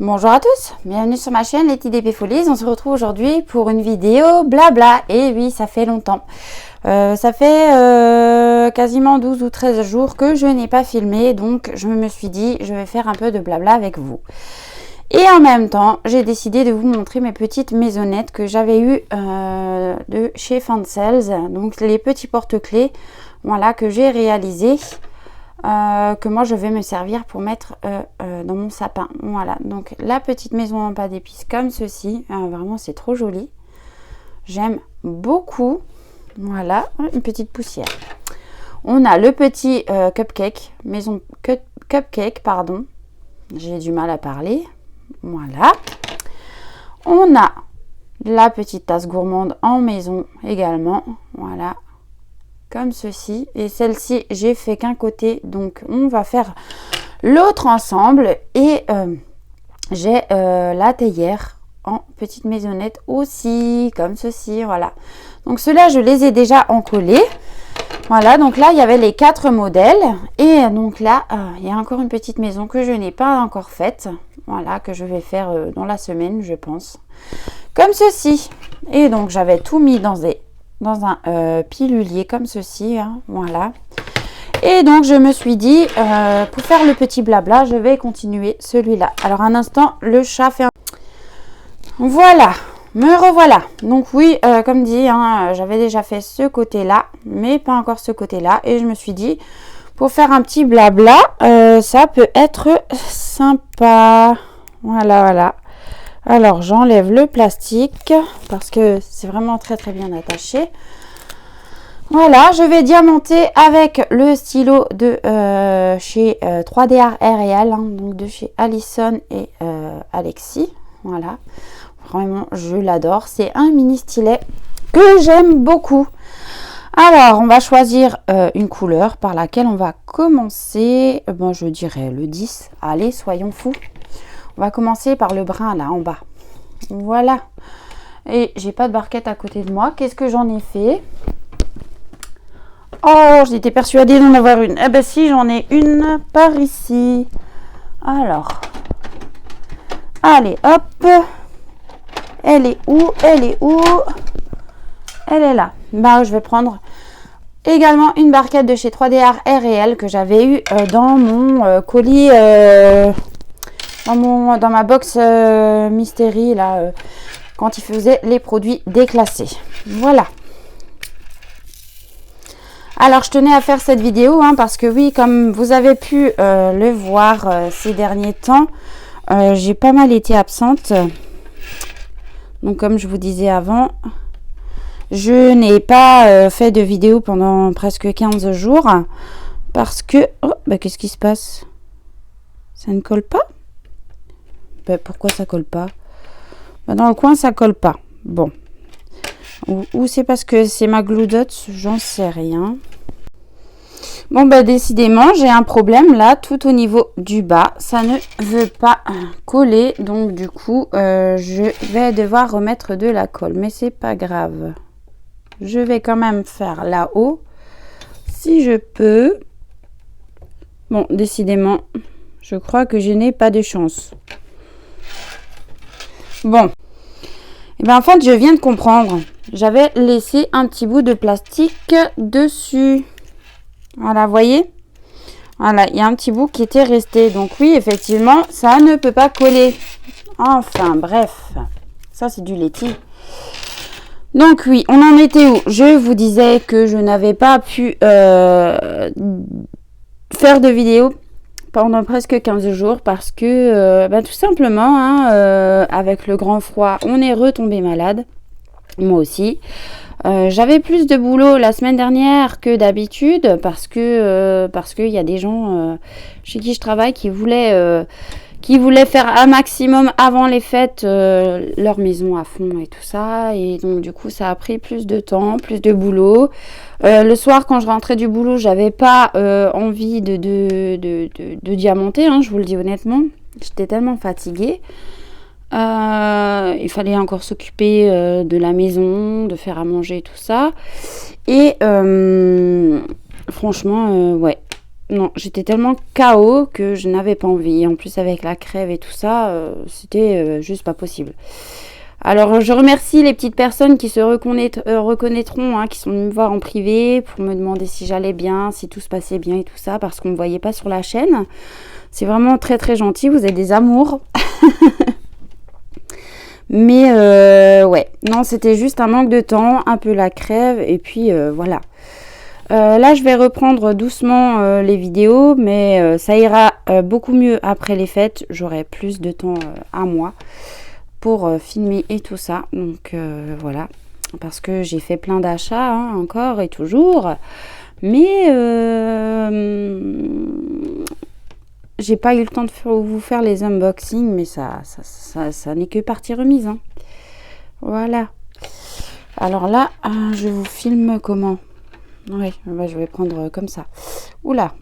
Bonjour à tous, bienvenue sur ma chaîne Les TDP Folies. On se retrouve aujourd'hui pour une vidéo blabla. Et oui, ça fait longtemps. Ça fait quasiment 12 ou 13 jours que je n'ai pas filmé. Donc je me suis dit, je vais faire un peu de blabla avec vous. Et en même temps, j'ai décidé de vous montrer mes petites maisonnettes que j'avais eues de chez Fansels. Donc les petits porte-clés, voilà, que j'ai réalisés. Que moi je vais me servir pour mettre dans mon sapin. Voilà, donc la petite maison en pâte d'épices comme ceci, vraiment c'est trop joli, j'aime beaucoup. Voilà, une petite poussière. On a le petit cupcake, maison cupcake, pardon, j'ai du mal à parler. Voilà, on a la petite tasse gourmande en maison également, voilà, comme ceci. Et celle-ci, j'ai fait qu'un côté, donc on va faire l'autre ensemble. Et j'ai la théière en petite maisonnette aussi, comme ceci, voilà. Donc ceux-là, je les ai déjà encollés. Voilà, donc là, il y avait les 4 modèles. Et donc là, il y a encore une petite maison que je n'ai pas encore faite. Voilà, que je vais faire dans la semaine, je pense. Comme ceci. Et donc, j'avais tout mis dans un pilulier comme ceci, hein, voilà. Et donc je me suis dit pour faire le petit blabla, je vais continuer celui-là. Alors un instant, le chat fait un... Voilà, me revoilà. Donc oui, comme dit, hein, j'avais déjà fait ce côté-là, mais pas encore ce côté-là. Et je me suis dit, pour faire un petit blabla, ça peut être sympa. Voilà, voilà. Alors, j'enlève le plastique parce que c'est vraiment très très bien attaché. Voilà, je vais diamanter avec le stylo de chez 3D Art Réal, hein, donc de chez Alison et Alexis. Voilà, vraiment, je l'adore. C'est un mini stylet que j'aime beaucoup. Alors, on va choisir une couleur par laquelle on va commencer. Bon, je dirais le 10. Allez, soyons fous. On va commencer par le brun là en bas. Voilà. Et j'ai pas de barquette à côté de moi. Qu'est-ce que j'en ai fait? Oh, j'étais persuadée d'en avoir une. Eh ben si, j'en ai une par ici. Alors. Allez, hop. Elle est où? Elle est où? Elle est là. Bah, je vais prendre également une barquette de chez 3D Art Réal que j'avais eu dans mon colis... dans ma box Mystery là, quand il faisait les produits déclassés. Voilà. Alors je tenais à faire cette vidéo hein, parce que oui, comme vous avez pu le voir ces derniers temps, j'ai pas mal été absente. Donc comme je vous disais avant, je n'ai pas fait de vidéo pendant presque 15 jours parce que... Oh, bah, qu'est-ce qui se passe? Ça ne colle pas? Pourquoi ça colle pas? Dans le coin ça colle pas. Bon, ou c'est parce que c'est ma glue dot, j'en sais rien. Bon bah décidément j'ai un problème là tout au niveau du bas, ça ne veut pas coller, donc du coup je vais devoir remettre de la colle, mais c'est pas grave, je vais quand même faire là-haut si je peux. Bon, décidément je crois que je n'ai pas de chance. Bon, et bien en fait je viens de comprendre, j'avais laissé un petit bout de plastique dessus. Voilà, vous voyez, voilà, il y a un petit bout qui était resté, donc oui effectivement ça ne peut pas coller. Enfin bref, ça c'est du laitis. Donc oui, on en était où? Je vous disais que je n'avais pas pu faire de vidéo pendant presque 15 jours parce que tout simplement hein, avec le grand froid on est retombé malade, moi aussi. J'avais plus de boulot la semaine dernière que d'habitude parce que il y a des gens chez qui je travaille qui voulaient faire un maximum avant les fêtes leur maison à fond et tout ça, et donc du coup ça a pris plus de temps, plus de boulot. Le soir quand je rentrais du boulot, j'avais pas envie de diamanter, hein, je vous le dis honnêtement, j'étais tellement fatiguée. Il fallait encore s'occuper de la maison, de faire à manger, tout ça. Et franchement, ouais, non, j'étais tellement KO que je n'avais pas envie. En plus, avec la crève et tout ça, c'était juste pas possible. Alors, je remercie les petites personnes qui se reconnaîtront, hein, qui sont venues me voir en privé pour me demander si j'allais bien, si tout se passait bien et tout ça, parce qu'on ne me voyait pas sur la chaîne. C'est vraiment très très gentil, vous êtes des amours. Mais ouais, non, c'était juste un manque de temps, un peu la crève, et puis voilà. Là, je vais reprendre doucement les vidéos, mais ça ira beaucoup mieux après les fêtes. J'aurai plus de temps à moi pour filmer et tout ça. Donc voilà, parce que j'ai fait plein d'achats hein, encore et toujours. Mais j'ai pas eu le temps de vous faire les unboxings, mais ça n'est que partie remise. Hein. Voilà. Alors là, je vous filme comment? Oui, bah, je vais prendre comme ça. Oula.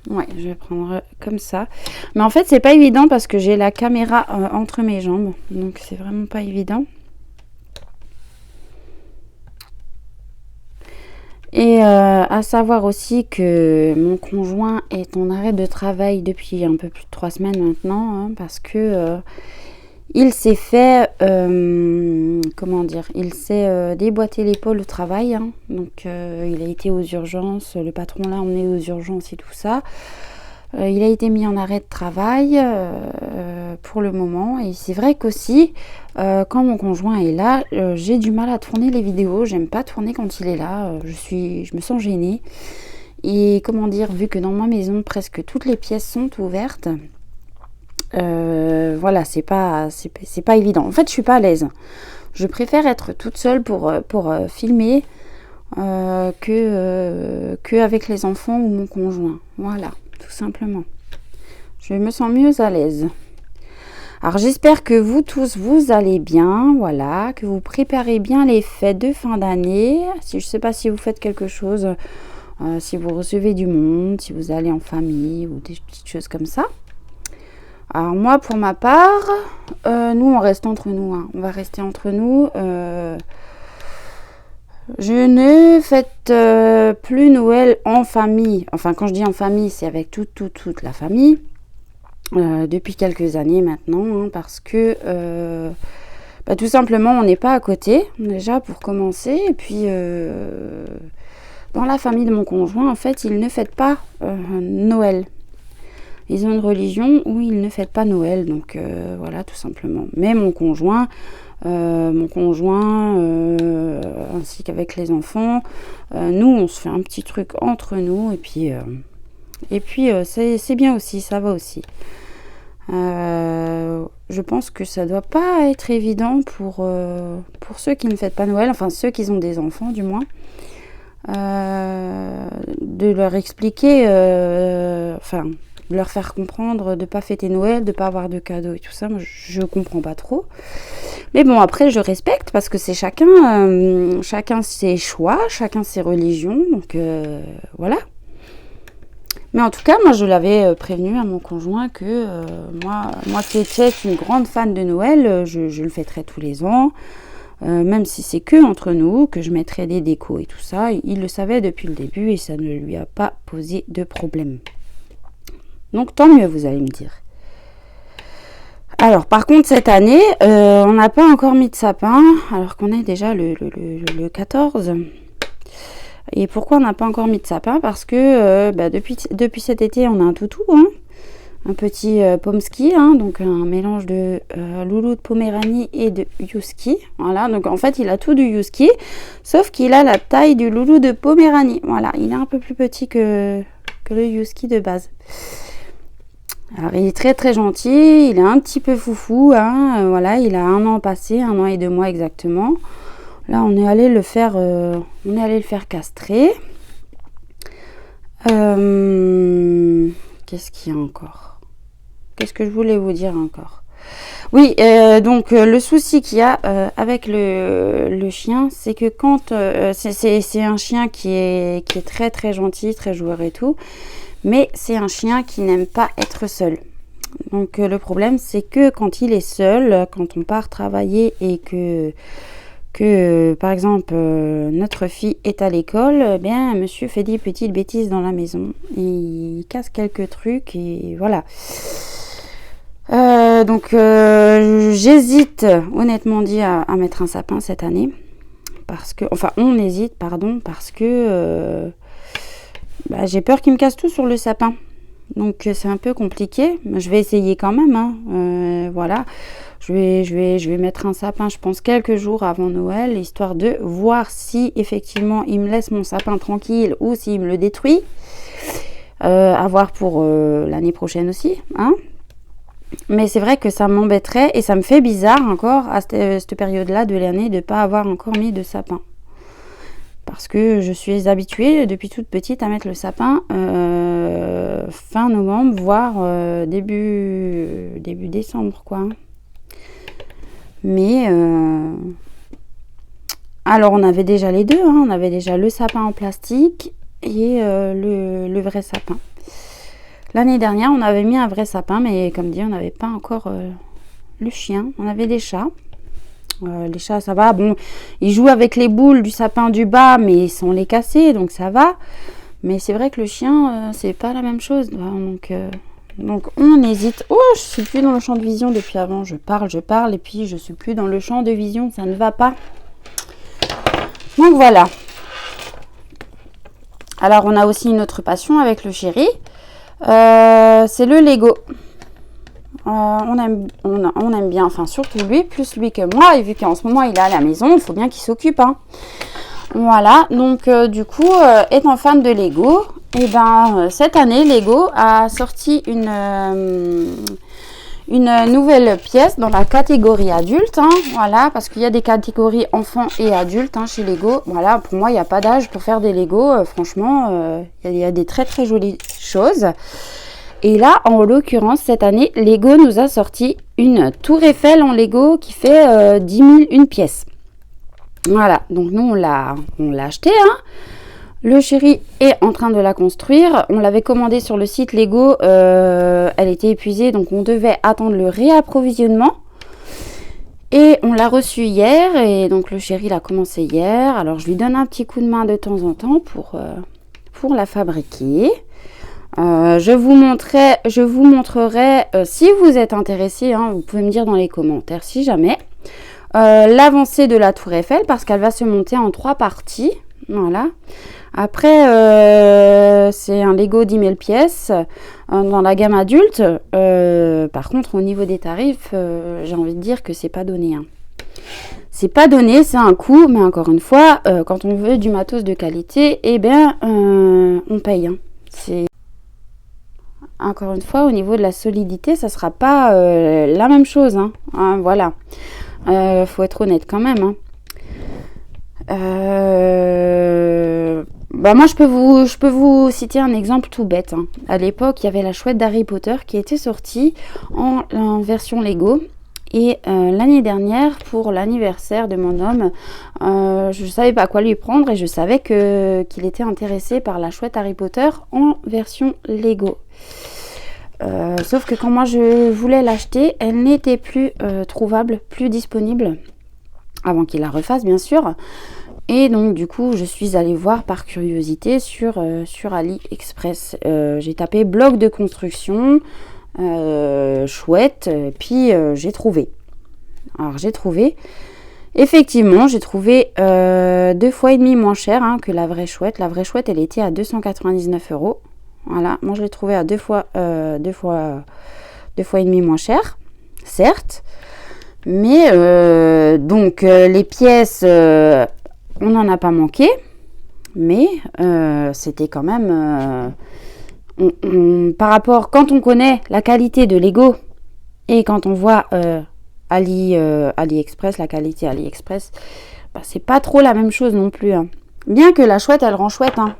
Ouais, je vais prendre comme ça. Mais en fait, c'est pas évident parce que j'ai la caméra entre mes jambes. Donc, c'est vraiment pas évident. Et à savoir aussi que mon conjoint est en arrêt de travail depuis un peu plus de 3 semaines maintenant. Hein, parce que il s'est fait, comment dire, il s'est déboîté l'épaule au travail. Hein, donc, il a été aux urgences. Le patron l'a emmené aux urgences et tout ça. Il a été mis en arrêt de travail pour le moment. Et c'est vrai qu'aussi, quand mon conjoint est là, j'ai du mal à tourner les vidéos. J'aime pas tourner quand il est là. Je me sens gênée. Et comment dire, vu que dans ma maison, presque toutes les pièces sont ouvertes, voilà, c'est pas évident. En fait, je suis pas à l'aise. Je préfère être toute seule pour filmer que avec les enfants ou mon conjoint. Voilà, tout simplement. Je me sens mieux à l'aise. Alors, j'espère que vous tous, vous allez bien. Voilà, que vous préparez bien les fêtes de fin d'année. Si je sais pas si vous faites quelque chose, si vous recevez du monde, si vous allez en famille ou des petites choses comme ça. Alors moi, pour ma part, nous, on reste entre nous. Hein. On va rester entre nous. Je ne fête plus Noël en famille. Enfin, quand je dis en famille, c'est avec toute la famille. Depuis quelques années maintenant. Hein, parce que, tout simplement, on n'est pas à côté, déjà, pour commencer. Et puis, dans la famille de mon conjoint, en fait, ils ne fêtent pas Noël. Ils ont une religion où ils ne fêtent pas Noël, donc voilà, tout simplement. Mais mon conjoint ainsi qu'avec les enfants, nous, on se fait un petit truc entre nous, et puis c'est bien aussi, ça va aussi. Je pense que ça doit pas être évident pour ceux qui ne fêtent pas Noël, enfin ceux qui ont des enfants du moins, de leur expliquer, de leur faire comprendre de pas fêter Noël, de pas avoir de cadeaux et tout ça. Moi, je comprends pas trop. Mais bon, après, je respecte parce que c'est chacun ses choix, chacun ses religions. Donc, voilà. Mais en tout cas, moi, je l'avais prévenu à mon conjoint que moi qui étais une grande fan de Noël, je le fêterais tous les ans. Même si c'est que entre nous, que je mettrais des décos et tout ça. Il le savait depuis le début et ça ne lui a pas posé de problème. Donc tant mieux, vous allez me dire. Alors par contre cette année, on n'a pas encore mis de sapin, alors qu'on est déjà le 14. Et pourquoi on n'a pas encore mis de sapin? Parce que depuis cet été, on a un toutou, hein, un petit pomsky, hein, donc un mélange de loulou de Poméranie et de husky. Voilà, donc en fait il a tout du husky, sauf qu'il a la taille du loulou de Poméranie. Voilà, il est un peu plus petit que le husky de base. Alors il est très très gentil, il est un petit peu foufou, hein, voilà, il a 1 an passé, 1 an et 2 mois exactement. Là on est allé le faire, castrer. Qu'est-ce qu'il y a encore? Qu'est-ce que je voulais vous dire encore? Oui, donc le souci qu'il y a avec le chien, c'est que quand c'est un chien qui est très très gentil, très joueur et tout. Mais c'est un chien qui n'aime pas être seul. Donc le problème, c'est que quand il est seul, quand on part travailler et que que, par exemple, notre fille est à l'école, eh bien, monsieur fait des petites bêtises dans la maison. Il casse quelques trucs et voilà. Donc, j'hésite, honnêtement dit, à mettre un sapin cette année. Parce que, enfin, on hésite, pardon, parce que j'ai peur qu'il me casse tout sur le sapin. Donc, c'est un peu compliqué. Je vais essayer quand même, hein. Voilà. Je vais mettre un sapin, je pense, quelques jours avant Noël, histoire de voir si, effectivement, il me laisse mon sapin tranquille ou s'il me le détruit. À voir pour l'année prochaine aussi, hein. Mais c'est vrai que ça m'embêterait et ça me fait bizarre encore à cette période-là de l'année de ne pas avoir encore mis de sapin. Parce que je suis habituée depuis toute petite à mettre le sapin fin novembre, voire début décembre, quoi. Mais alors on avait déjà les deux, hein. On avait déjà le sapin en plastique et le vrai sapin. L'année dernière, on avait mis un vrai sapin, mais comme dit, on n'avait pas encore le chien. On avait des chats. Les chats, ça va. Bon, ils jouent avec les boules du sapin du bas, mais sans les casser, donc ça va. Mais c'est vrai que le chien, c'est pas la même chose. Donc on hésite. Oh, je suis plus dans le champ de vision depuis avant. Je parle, et puis je suis plus dans le champ de vision. Ça ne va pas. Donc voilà. Alors, on a aussi une autre passion avec le chéri. C'est le Lego. On aime bien, enfin surtout lui, plus lui que moi, et vu qu'en ce moment il est à la maison, il faut bien qu'il s'occupe, hein. Voilà, donc du coup, étant fan de Lego, et cette année Lego a sorti une nouvelle pièce dans la catégorie adulte, hein, voilà, parce qu'il y a des catégories enfants et adultes, hein, chez Lego. Voilà, pour moi il n'y a pas d'âge pour faire des Lego, franchement, il y a des très très jolies choses. Et là, en l'occurrence, cette année, Lego nous a sorti une tour Eiffel en Lego qui fait 10 000 une pièce. Voilà, donc nous on l'a acheté, hein. Le chéri est en train de la construire. On l'avait commandé sur le site Lego. Elle était épuisée, donc on devait attendre le réapprovisionnement. Et on l'a reçu hier. Et donc le chéri l'a commencé hier. Alors je lui donne un petit coup de main de temps en temps pour la fabriquer. Je vous montrerai si vous êtes intéressé, hein, vous pouvez me dire dans les commentaires si jamais. L'avancée de la tour Eiffel, parce qu'elle va se monter en 3 parties. Voilà. Après, c'est un Lego 10 000 pièces dans la gamme adulte. Par contre, au niveau des tarifs, j'ai envie de dire que c'est pas donné, hein. C'est pas donné, c'est un coût, mais encore une fois, quand on veut du matos de qualité, eh bien, on paye, hein. C'est encore une fois, au niveau de la solidité, ça sera pas la même chose, hein. Voilà. Faut être honnête quand même, hein. Moi je peux vous citer un exemple tout bête, hein. À l'époque il y avait la chouette d'Harry Potter qui était sortie en version Lego, et l'année dernière, pour l'anniversaire de mon homme, je savais pas quoi lui prendre, et je savais qu'il était intéressé par la chouette Harry Potter en version Lego. Sauf que quand moi je voulais l'acheter, elle n'était plus trouvable, plus disponible, avant qu'il la refasse bien sûr. Et donc du coup je suis allée voir par curiosité sur AliExpress. J'ai tapé bloc de construction chouette, puis j'ai trouvé. Alors j'ai trouvé, effectivement j'ai trouvé 2 fois et demi moins cher, hein, que la vraie chouette. La vraie chouette elle était à 299 €. Voilà, moi je l'ai trouvé à 2 fois et demi moins cher, certes. Mais donc les pièces, on n'en a pas manqué, mais c'était quand même par rapport, quand on connaît la qualité de Lego et quand on voit AliExpress, la qualité AliExpress, c'est pas trop la même chose non plus, hein. Bien que la chouette elle rend chouette, hein.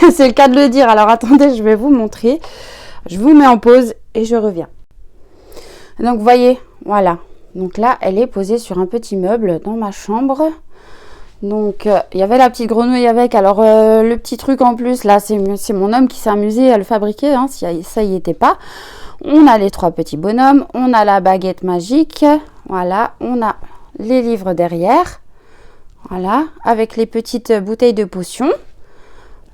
C'est le cas de le dire. Alors attendez, je vais vous montrer. Je vous mets en pause et je reviens. Donc vous voyez, voilà. Donc là, elle est posée sur un petit meuble dans ma chambre. Donc il y avait la petite grenouille avec. Alors le petit truc en plus, là, c'est mon homme qui s'est amusé à le fabriquer, hein, si ça y était pas. On a les 3 petits bonhommes. On a la baguette magique. Voilà, on a les livres derrière. Voilà, avec les petites bouteilles de potion,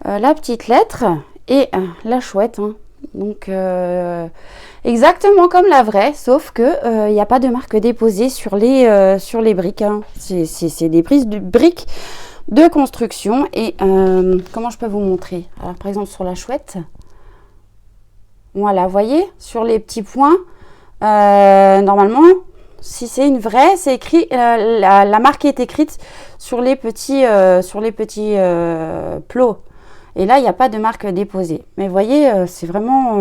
la petite lettre et la chouette. Hein. Donc, exactement comme la vraie, sauf que il n'y a pas de marque déposée sur les briques. Hein. C'est des briques de construction. Et comment je peux vous montrer? Alors, par exemple, sur la chouette, voilà, vous voyez, sur les petits points, normalement, si c'est une vraie, c'est écrit, la marque est écrite sur les petits plots. Et là, il n'y a pas de marque déposée. Mais vous voyez, c'est vraiment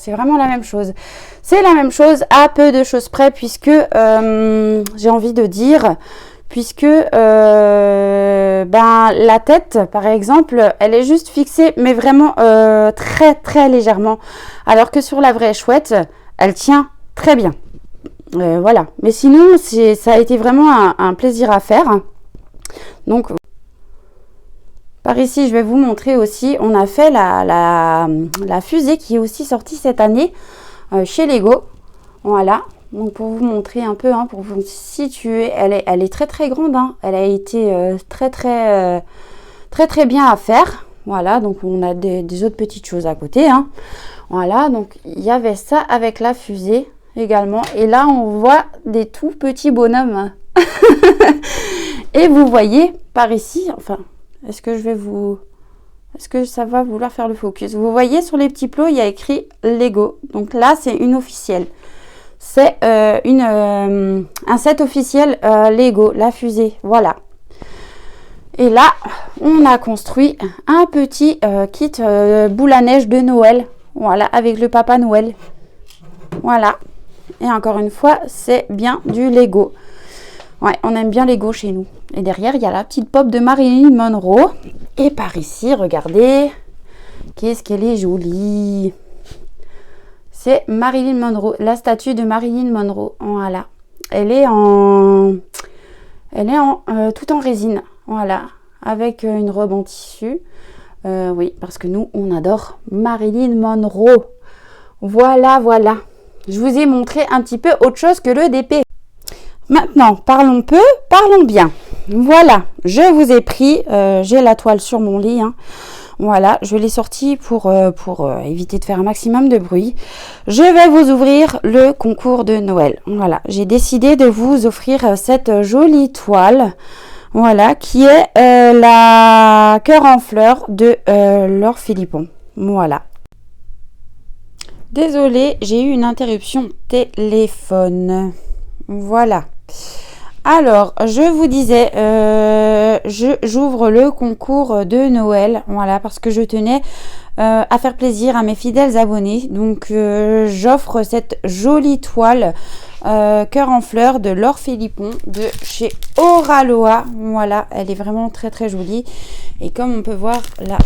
la même chose. C'est la même chose à peu de choses près, puisque j'ai envie de dire, puisque la tête, par exemple, elle est juste fixée, mais vraiment très, très légèrement. Alors que sur la vraie chouette, elle tient très bien. Voilà. Mais sinon, ça a été vraiment un plaisir à faire. Donc, par ici, je vais vous montrer aussi, on a fait la fusée qui est aussi sortie cette année chez Lego. Voilà, donc pour vous montrer un peu, hein, pour vous situer, elle est très très grande. Hein. Elle a été très bien à faire. Voilà, donc on a des autres petites choses à côté. Hein. Voilà, donc il y avait ça avec la fusée également. Et là, on voit des tout petits bonhommes. Et vous voyez par ici, enfin... Est-ce que ça va vouloir faire le focus? Vous voyez sur les petits plots, il y a écrit Lego. Donc là, c'est une officielle. C'est un set officiel Lego, la fusée. Voilà. Et là, on a construit un petit kit boule à neige de Noël. Voilà, avec le Papa Noël. Voilà. Et encore une fois, c'est bien du Lego. Ouais, on aime bien Lego chez nous. Et derrière, il y a la petite pop de Marilyn Monroe. Et par ici, regardez, qu'est-ce qu'elle est jolie. C'est Marilyn Monroe, la statue de Marilyn Monroe. Voilà. Elle est tout en résine. Voilà. Avec une robe en tissu. Oui, parce que nous, on adore Marilyn Monroe. Voilà, voilà. Je vous ai montré un petit peu autre chose que le DP. Maintenant, parlons peu, parlons bien. Voilà, je vous ai pris, j'ai la toile sur mon lit. Hein. Voilà, je l'ai sortie pour éviter de faire un maximum de bruit. Je vais vous ouvrir le concours de Noël. Voilà, j'ai décidé de vous offrir cette jolie toile. Voilà, qui est la cœur en fleurs de Laure Philippon. Voilà. Désolée, j'ai eu une interruption téléphone. Voilà. Alors, je vous disais, j'ouvre le concours de Noël, voilà, parce que je tenais à faire plaisir à mes fidèles abonnés. Donc, j'offre cette jolie toile cœur en fleurs de Laure Philippon de chez Oraloa. Voilà, elle est vraiment très très jolie. Et comme on peut voir là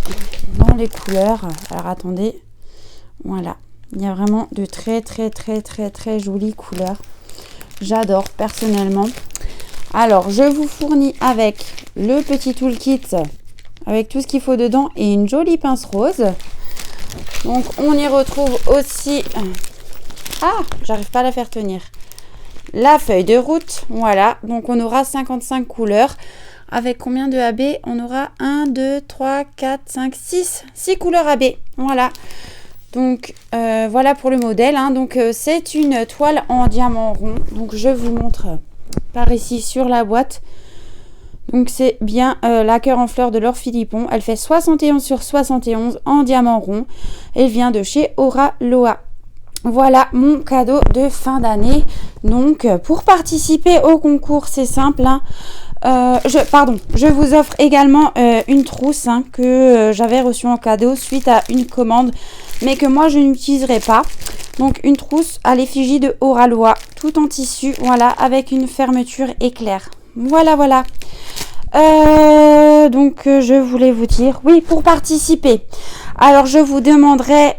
dans les couleurs, alors attendez, voilà, il y a vraiment de très très très très très jolies couleurs. J'adore personnellement. Alors, je vous fournis avec le petit toolkit avec tout ce qu'il faut dedans et une jolie pince rose. Donc, on y retrouve aussi... Ah, j'arrive pas à la faire tenir. La feuille de route. Voilà. Donc, on aura 55 couleurs. Avec combien de AB? On aura 1, 2, 3, 4, 5, 6. 6 couleurs AB. Voilà. Donc, voilà pour le modèle. Hein. Donc, c'est une toile en diamant rond. Donc, je vous montre par ici sur la boîte. Donc, c'est bien la cœur en fleurs de Laure Philippon. Elle fait 71 sur 71 en diamant rond. Elle vient de chez Oraloa. Voilà mon cadeau de fin d'année. Donc, pour participer au concours, c'est simple. Hein. Je vous offre également une trousse hein, que j'avais reçue en cadeau suite à une commande, mais que moi je n'utiliserai pas. Donc une trousse à l'effigie de Oraloa, tout en tissu, voilà, avec une fermeture éclair. Voilà, voilà. Donc je voulais vous dire, oui, pour participer. Alors je vous demanderai,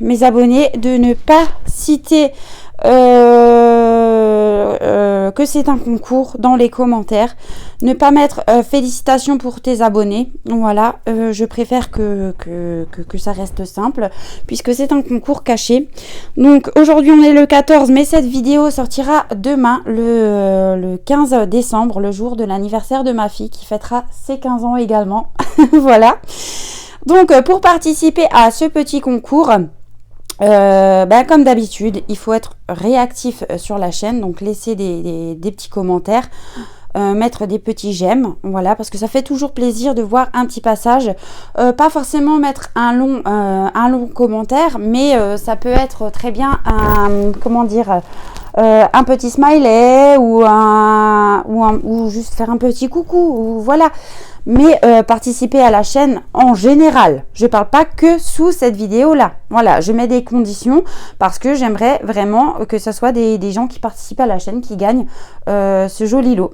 mes abonnés, de ne pas citer que c'est un concours dans les commentaires. Ne pas mettre félicitations pour tes abonnés. Voilà, je préfère que ça reste simple puisque c'est un concours caché. Donc aujourd'hui on est le 14, mais cette vidéo sortira demain le 15 décembre, le jour de l'anniversaire de ma fille qui fêtera ses 15 ans également. Voilà. Donc pour participer à ce petit concours, comme d'habitude, il faut être réactif sur la chaîne, donc laisser des petits commentaires, mettre des petits j'aime, voilà, parce que ça fait toujours plaisir de voir un petit passage, pas forcément mettre un long commentaire, mais ça peut être très bien un petit smiley ou juste faire un petit coucou, ou voilà. Mais participer à la chaîne en général. Je ne parle pas que sous cette vidéo-là. Voilà, je mets des conditions parce que j'aimerais vraiment que ce soit des gens qui participent à la chaîne qui gagnent ce joli lot.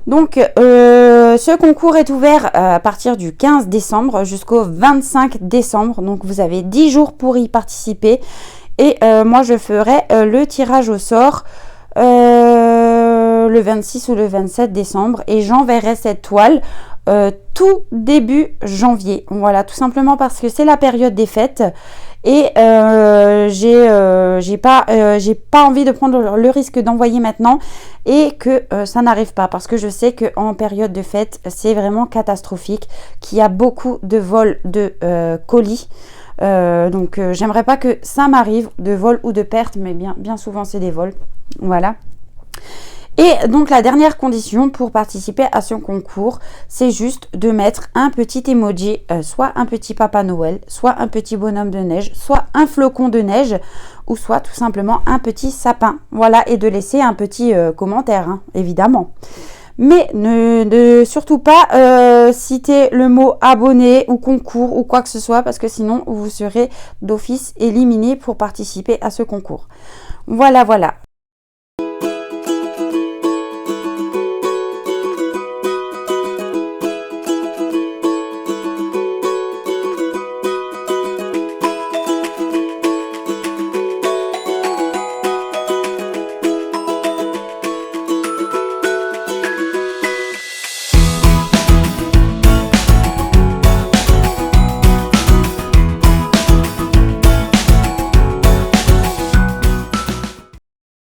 Donc, ce concours est ouvert à partir du 15 décembre jusqu'au 25 décembre. Donc, vous avez 10 jours pour y participer. Et moi, je ferai le tirage au sort le 26 ou le 27 décembre. Et j'enverrai cette toile tout début janvier. Voilà, tout simplement parce que c'est la période des fêtes et j'ai pas envie de prendre le risque d'envoyer maintenant et que ça n'arrive pas, parce que je sais que en période de fête c'est vraiment catastrophique, qu'il y a beaucoup de vols de colis. Donc j'aimerais pas que ça m'arrive de vol ou de perte, mais bien souvent c'est des vols. Voilà. Et donc la dernière condition pour participer à ce concours, c'est juste de mettre un petit emoji, soit un petit Papa Noël, soit un petit bonhomme de neige, soit un flocon de neige, ou soit tout simplement un petit sapin. Voilà, et de laisser un petit commentaire, hein, évidemment. Mais ne surtout pas citer le mot abonné ou concours ou quoi que ce soit, parce que sinon vous serez d'office éliminé pour participer à ce concours. Voilà.